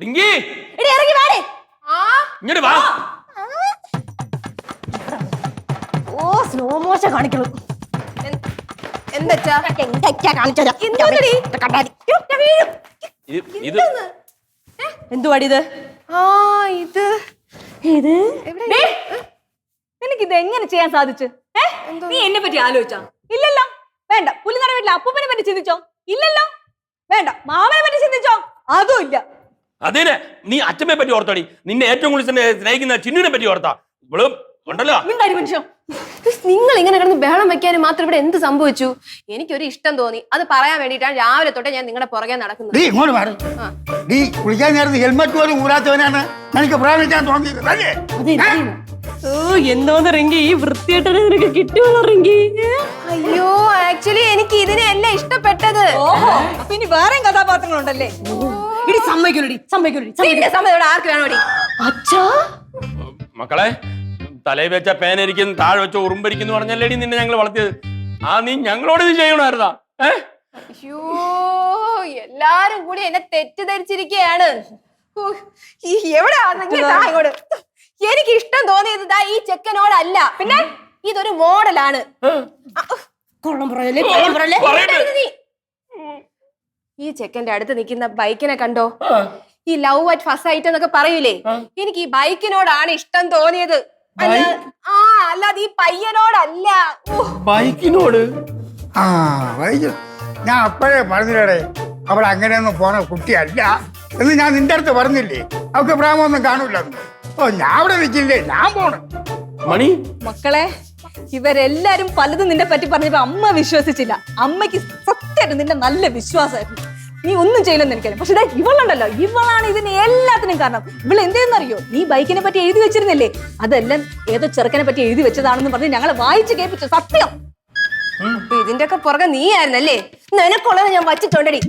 റിങ്കി എടി ഇറങ്ങി വാടി. ഇങ്ങോട്ട് വാ. ഓ സ്ലോ മോഷൻ കാണിക്കണു. എന്താ എന്തൊക്കെയാ കാണിച്ചത്? ഇത് എന്തുവാടി ഇത്? ഇത് ഇത് നിനക്ക് ഇത് എങ്ങനെ ചെയ്യാൻ സാധിച്ചു? നീ എന്നെ പറ്റി ആലോചിച്ചോ? ഇല്ലല്ലോ. വേണ്ട. പുലിനട വീട്ടിലെ അപ്പൂപ്പനെ പറ്റി ചിന്തിച്ചോ? ഇല്ലല്ലോ. വേണ്ട. മാമനെ പറ്റി ചിന്തിച്ചോ? അതും ഇല്ല. അതിനെ നീ അച്ഛനെ പറ്റി ഓർത്തോടി. നിന്നെ ഏറ്റവും കൂടുതൽ സ്നേഹിക്കുന്ന ചിന്നുവിനെ പറ്റി ഓർത്താ ഇവളും ഉണ്ടല്ലോ. മനുഷ്യ നിങ്ങൾ ഇങ്ങനെ കിടന്ന് ബഹളം വെക്കാനും മാത്രം ഇവിടെ എന്ത് സംഭവിച്ചു? എനിക്കൊരു ഇഷ്ടം തോന്നി, അത് പറയാൻ വേണ്ടിയിട്ടാണ് രാവിലെ തൊട്ടേ ഞാൻ നിങ്ങളുടെ പുറകെ നടക്കുന്നത്. ഇങ്ങോട്ട് മാറി. നീ കുളിക്കാൻ നേരത്ത് ഹെൽമെറ്റ് പോലും ഊരാത്തവനാണ് എനിക്ക് പ്രാപിക്കാൻ തോന്നിയത് അല്ലേ? എന്തോന്ന് റിങ്കി ഈ വൃത്തിയായിട്ടല്ലേ നിനക്ക് കിട്ടിയോളൂ റിങ്കി? അയ്യോ, ആക്ച്വലി എനിക്ക് ഇതിനെയല്ല ഇഷ്ടപ്പെട്ടത്. അപ്പൊ ഇനി വേറെയും കഥാപാത്രങ്ങളുണ്ടല്ലേ? ഇടി സമ്മതിക്കൂലടി, സമ്മതിക്കൂലടി. സമയത്തോടെ ആർക്ക് വേണോടി? അച്ഛാ മക്കളെ, തലയിൽ വെച്ച പേനരിക്കുന്നു, താഴെ വെച്ച ഉറുമ്പരിക്കുന്നു പറഞ്ഞല്ലേടി നിന്നെ ഞങ്ങൾ വളർത്തിയത്. നീ ഞങ്ങളോട് ഇത് ചെയ്യണമായിരുന്നാ? അയ്യോ, എല്ലാരും കൂടി എന്നെ തെറ്റിദ്ധരിച്ചിരിക്കുകയാണ്. എവിടെയാ? എനിക്ക് ഇഷ്ടം തോന്നിയത് ഈ ചെക്കനോടല്ല, പിന്നെ ഇതൊരു മോഡലാണ്. ഈ ചെക്കന്റെ അടുത്ത് നിൽക്കുന്ന ബൈക്കിനെ കണ്ടോ? ഈ ലവ് അറ്റ് ഫസ്റ്റ് സൈറ്റ് എന്നൊക്കെ പറയൂലേ, എനിക്ക് ഈ ബൈക്കിനോടാണ് ഇഷ്ടം തോന്നിയത്, അല്ലാതെ ഈ പയ്യനോടല്ല. ബൈക്കിനോട്? ഞാൻ അപ്പോഴേ പറഞ്ഞില്ലേ അവൾ അങ്ങനെയൊന്നും പോണ കുട്ടിയല്ല എന്ന് ഞാൻ നിന്റെ അടുത്ത് പറഞ്ഞില്ലേ? അവൾക്ക് പ്രാമൊന്നും കാണൂലെന്ന്. ഞാൻ അവിടെ നിൽക്കില്ലേ, ഞാൻ പോണം. മണി മക്കളെ, ഇവരെല്ലാരും പലതും നിന്നെ പറ്റി പറഞ്ഞപ്പോ അമ്മ വിശ്വസിച്ചില്ല. അമ്മയ്ക്ക് സത്യമായിട്ട് നിന്റെ നല്ല വിശ്വാസമായിരുന്നു. നീ ഒന്നും ചെയ്യില്ലെന്ന് എനിക്കറിയാം. പക്ഷെ ഇവളുണ്ടല്ലോ, ഇവളാണ് ഇതിന് എല്ലാത്തിനും കാരണം. ഇവൾ എന്തെന്നറിയോ? നീ ബൈക്കിനെ പറ്റി എഴുതി വെച്ചിരുന്നില്ലേ? അതെല്ലാം ഏതോ ചെറുക്കനെ പറ്റി എഴുതി വെച്ചതാണെന്ന് പറഞ്ഞ് ഞങ്ങളെ വായിച്ച് കേൾപ്പിച്ചു. സത്യം. ഇതിന്റെ ഒക്കെ പുറകെ നീ ആയിരുന്നല്ലേ? നിനക്കുള്ളത് ഞാൻ വച്ചിട്ടുണ്ടടി.